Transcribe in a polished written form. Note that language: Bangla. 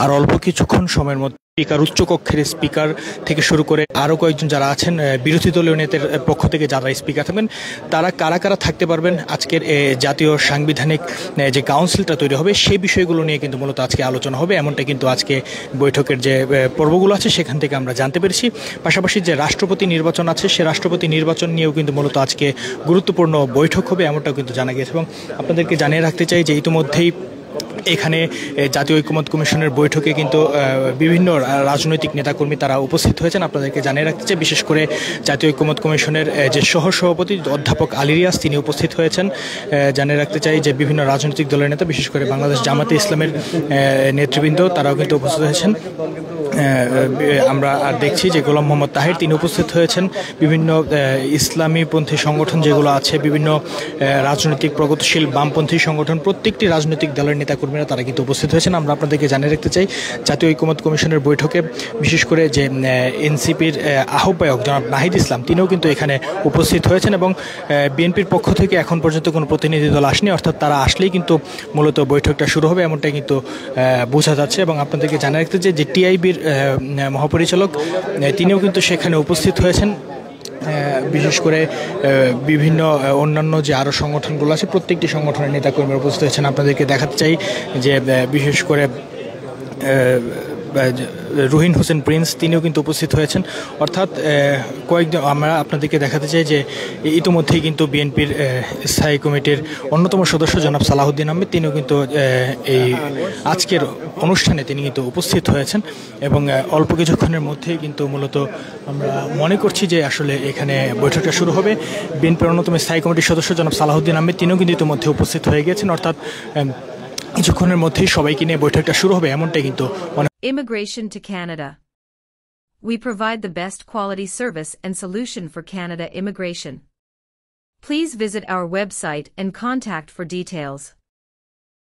আর অল্প কিছুক্ষণ সময়ের মধ্যে স্পিকার, উচ্চকক্ষের স্পিকার থেকে শুরু করে আরও কয়েকজন যারা আছেন বিরোধী দলীয় নেতার পক্ষ থেকে যারা স্পিকার থাকবেন, তারা কারা কারা থাকতে পারবেন আজকের জাতীয় সাংবিধানিক যে কাউন্সিলটা তৈরি হবে সেই বিষয়গুলো নিয়ে কিন্তু মূলত আজকে আলোচনা হবে, এমনটা কিন্তু আজকে বৈঠকের যে পর্বগুলো আছে সেখান থেকে আমরা জানতে পেরেছি। পাশাপাশি যে রাষ্ট্রপতি নির্বাচন আছে সে রাষ্ট্রপতি নির্বাচন নিয়েও কিন্তু মূলত আজকে গুরুত্বপূর্ণ বৈঠক হবে, এমনটাও কিন্তু জানা গিয়েছে। এবং আপনাদেরকে জানিয়ে রাখতে চাই যে ইতিমধ্যেই এখানে জাতীয় ঐকমত্য কমিশনের বৈঠকে কিন্তু বিভিন্ন রাজনৈতিক নেতাকর্মী তারা উপস্থিত হয়েছেন। আপনাদেরকে জানিয়ে রাখতে চাই বিশেষ করে জাতীয় ঐকমত্য কমিশনের যে সহসভাপতি অধ্যাপক আলী রিয়াজ তিনি উপস্থিত হয়েছেন। জানিয়ে রাখতে চাই যে বিভিন্ন রাজনৈতিক দলের নেতা বিশেষ করে বাংলাদেশ জামাতে ইসলামের নেতৃবৃন্দ তারাও কিন্তু উপস্থিত হয়েছেন। আমরা আর দেখছি যে গোলাম মোহাম্মদ তাহের তিনি উপস্থিত হয়েছেন। বিভিন্ন ইসলামীপন্থী সংগঠন যেগুলো আছে, বিভিন্ন রাজনৈতিক প্রগতিশীল বামপন্থী সংগঠন, প্রত্যেকটি রাজনৈতিক দলের নেতাকর্মীরা তারা কিন্তু উপস্থিত হয়েছেন। আমরা আপনাদেরকে জানিয়ে রাখতে চাই জাতীয় ঐকমত্য কমিশনের বৈঠকে বিশেষ করে যে এনসিপির আহ্বায়ক জনাব নাহিদ ইসলাম তিনিও কিন্তু এখানে উপস্থিত হয়েছেন এবং বিএনপির পক্ষ থেকে এখন পর্যন্ত কোনো প্রতিনিধি দল আসেনি, অর্থাৎ তারা আসলেই কিন্তু মূলত বৈঠকটা শুরু হবে এমনটাই কিন্তু বোঝা যাচ্ছে। এবং আপনাদেরকে জানিয়ে রাখতে চাই যে টিআইবির মহাপরিচালক তিনিও কিন্তু সেখানে উপস্থিত হয়েছেন। বিশেষ করে বিভিন্ন অন্যান্য যে আরও সংগঠনগুলো আছে প্রত্যেকটি সংগঠনের নেতাকর্মীরা উপস্থিত হয়েছেন। আপনাদেরকে দেখাতে চাই যে বিশেষ করে রুহিন হোসেন প্রিন্স তিনিও কিন্তু উপস্থিত হয়েছেন। অর্থাৎ কয়েকদিন আমরা আপনাদেরকে দেখাতে চাই যে ইতিমধ্যেই কিন্তু বিএনপির স্থায়ী কমিটির অন্যতম সদস্য জনাব সালাহুদ্দিন আহমেদ তিনিও কিন্তু এই আজকের অনুষ্ঠানে তিনি কিন্তু উপস্থিত হয়েছেন এবং অল্প কিছুক্ষণের মধ্যেই কিন্তু মূলত আমরা মনে করছি যে আসলে এখানে বৈঠকটা শুরু হবে। বিএনপির অন্যতম স্থায়ী কমিটির সদস্য জনাব সালাহুদ্দিন আহমেদ তিনিও কিন্তু ইতিমধ্যে উপস্থিত হয়ে গেছেন। অর্থাৎ কিছুক্ষণের মধ্যেই সবাইকে নিয়ে বৈঠকটা শুরু হবে এমনটাই কিন্তু Immigration to Canada. We provide the best quality service and solution for Canada immigration. Please visit our website and contact for details.